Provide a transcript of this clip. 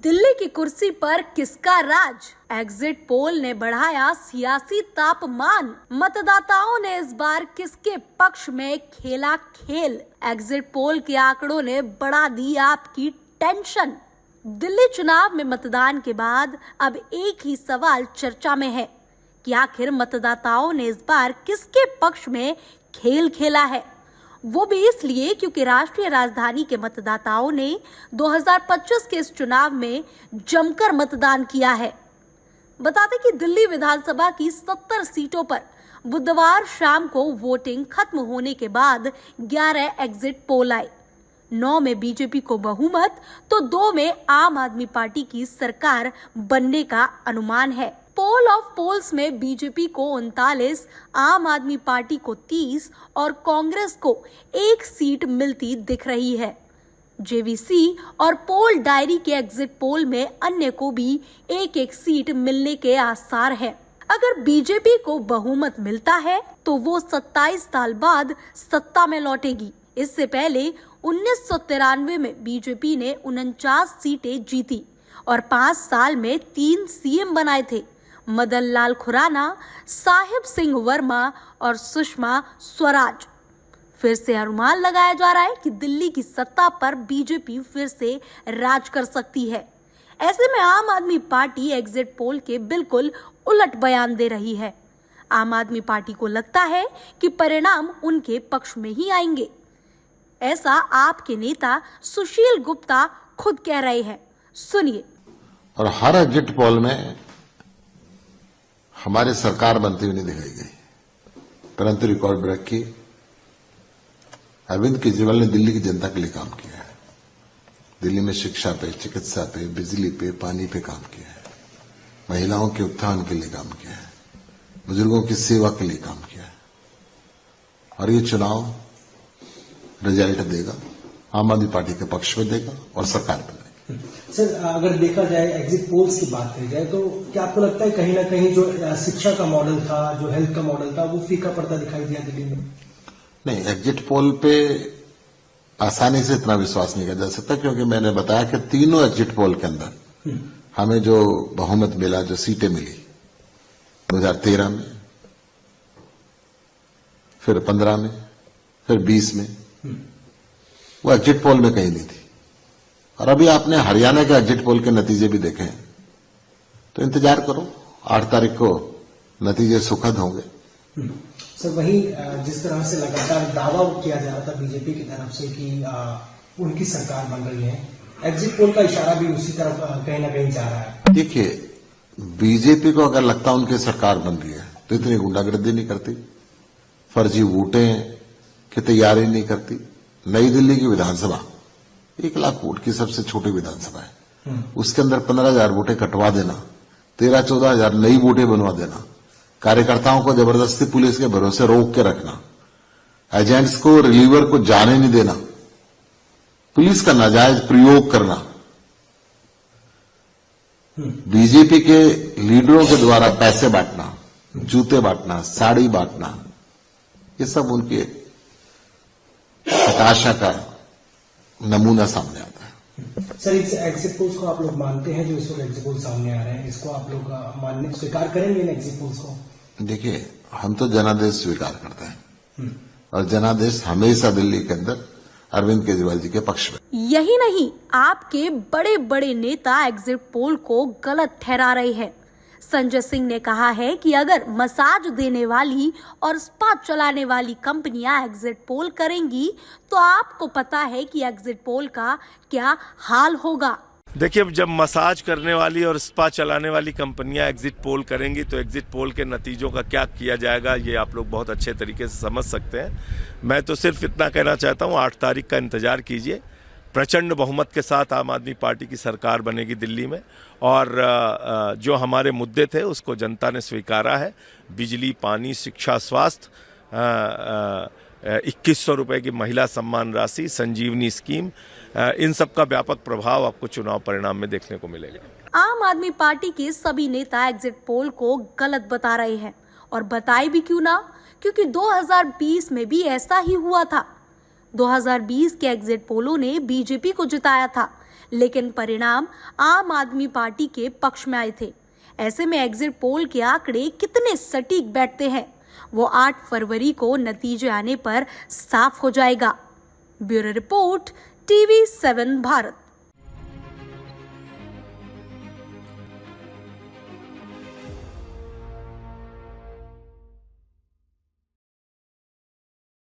दिल्ली की कुर्सी पर किसका राज? एग्जिट पोल ने बढ़ाया सियासी तापमान। मतदाताओं ने इस बार किसके पक्ष में खेला खेल? एग्जिट पोल के आंकड़ों ने बढ़ा दी आपकी टेंशन। दिल्ली चुनाव में मतदान के बाद अब एक ही सवाल चर्चा में है कि आखिर मतदाताओं ने इस बार किसके पक्ष में खेल खेला है। वो भी इसलिए क्योंकि राष्ट्रीय राजधानी के मतदाताओं ने 2025 के इस चुनाव में जमकर मतदान किया है। बता दें कि दिल्ली विधानसभा की 70 सीटों पर बुधवार शाम को वोटिंग खत्म होने के बाद 11 एग्जिट पोल आए। 9 में बीजेपी को बहुमत तो 2 में आम आदमी पार्टी की सरकार बनने का अनुमान है। पोल ऑफ पोल्स में बीजेपी को 39, आम आदमी पार्टी को 30 और कांग्रेस को 1 सीट मिलती दिख रही है। जेवीसी और पोल डायरी के एग्जिट पोल में अन्य को भी 1-1 सीट मिलने के आसार है। अगर बीजेपी को बहुमत मिलता है तो वो 27 साल बाद सत्ता में लौटेगी। इससे पहले 1993 में बीजेपी ने 49 सीटें जीती और 5 साल में 3 सीएम बनाए थे, मदन लाल खुराना, साहिब सिंह वर्मा और सुषमा स्वराज। फिर से अनुमान लगाया जा रहा है कि दिल्ली की सत्ता पर बीजेपी फिर से राज कर सकती है। ऐसे में आम आदमी पार्टी एग्जिट पोल के बिल्कुल उलट बयान दे रही है। आम आदमी पार्टी को लगता है कि परिणाम उनके पक्ष में ही आएंगे। ऐसा आपके नेता सुशील गुप्ता खुद कह रहे हैं, सुनिए। और हर एग्जिट पोल में हमारी सरकार बनती हुई नहीं दिखाई गई, परंतु रिकॉर्ड ब्रेक की अरविंद केजरीवाल ने दिल्ली की जनता के लिए काम किया है। दिल्ली में शिक्षा पे, चिकित्सा पे, बिजली पे, पानी पे काम किया है। महिलाओं के उत्थान के लिए काम किया है। बुजुर्गों की सेवा के लिए काम किया है। और ये चुनाव रिजल्ट देगा, आम आदमी पार्टी के पक्ष में देगा और सरकार बनेगी। सर, अगर देखा जाए एग्जिट पोल्स की बात करी जाए तो क्या आपको लगता है कहीं ना कहीं जो शिक्षा का मॉडल था, जो हेल्थ का मॉडल था, वो फीका पड़ता दिखाई दिया दिल्ली में? नहीं, एग्जिट पोल पे आसानी से इतना विश्वास नहीं किया जा सकता, क्योंकि मैंने बताया कि तीनों एग्जिट पोल के अंदर हमें जो बहुमत मिला, जो सीटें मिली 2013 में, फिर 15 में, फिर 20 में, वो एग्जिट पोल में कहीं नहीं थी। और अभी आपने हरियाणा के एग्जिट पोल के नतीजे भी देखे हैं, तो इंतजार करो, 8 तारीख को नतीजे सुखद होंगे। सर, वहीं जिस तरह से लगातार दावा किया जा रहा था बीजेपी की तरफ से कि उनकी सरकार बन रही है, एग्जिट पोल का इशारा भी उसी तरफ कहीं ना कहीं जा रहा है। देखिए, बीजेपी को अगर लगता उनकी सरकार बन रही है तो इतनी गुंडागर्दी नहीं करती, फर्जी वोटें की तैयारी नहीं करती। नई दिल्ली की विधानसभा 1 लाख वोट की सबसे छोटी विधानसभा है। उसके अंदर 15,000 वोटें कटवा देना, 13-14 हजार नई वोटें बनवा देना, कार्यकर्ताओं को जबरदस्ती पुलिस के भरोसे रोक के रखना, एजेंट्स को, रिलीवर को जाने नहीं देना, पुलिस का नाजायज प्रयोग करना, बीजेपी के लीडरों के द्वारा पैसे बांटना, जूते बांटना, साड़ी बांटना, ये सब उनके हताशा का नमूना सामने आता है। सर, इस एग्जिट पोल्स को आप लोग मानते हैं, जो इस वक्त एग्जिट पोल सामने आ रहे हैं, इसको आप लोग मानने स्वीकार करेंगे इन एग्जिट पोल्स को? देखिए, हम तो जनादेश स्वीकार करते हैं और जनादेश हमेशा दिल्ली के अंदर अरविंद केजरीवाल जी के पक्ष में। यही नहीं, आपके बड़े बड़े नेता एग्जिट पोल को गलत ठहरा रहे हैं। संजय सिंह ने कहा है कि अगर मसाज देने वाली और स्पा चलाने वाली कंपनियां एग्जिट पोल करेंगी तो आपको पता है कि एग्जिट पोल का क्या हाल होगा। देखिए, जब मसाज करने वाली और स्पा चलाने वाली कंपनियां एग्जिट पोल करेंगी तो एग्जिट पोल के नतीजों का क्या किया जाएगा, ये आप लोग बहुत अच्छे तरीके से समझ सकते हैं। मैं तो सिर्फ इतना कहना चाहता हूँ, 8 तारीख का इंतजार कीजिए। प्रचंड बहुमत के साथ आम आदमी पार्टी की सरकार बनेगी दिल्ली में, और जो हमारे मुद्दे थे उसको जनता ने स्वीकारा है। बिजली, पानी, शिक्षा, स्वास्थ्य, 2100 रुपए की महिला सम्मान राशि, संजीवनी स्कीम, इन सब का व्यापक प्रभाव आपको चुनाव परिणाम में देखने को मिलेगा। आम आदमी पार्टी के सभी नेता एग्जिट पोल को गलत बता रहे हैं, और बताए भी क्यों ना, क्योंकि 2020 में भी ऐसा ही हुआ था। 2020 के एग्जिट पोलों ने बीजेपी को जिताया था, लेकिन परिणाम आम आदमी पार्टी के पक्ष में आए थे। ऐसे में एग्जिट पोल के आंकड़े कितने सटीक बैठते हैं वो 8 फरवरी को नतीजे आने पर साफ हो जाएगा। Bureau report, TV7 Bharat.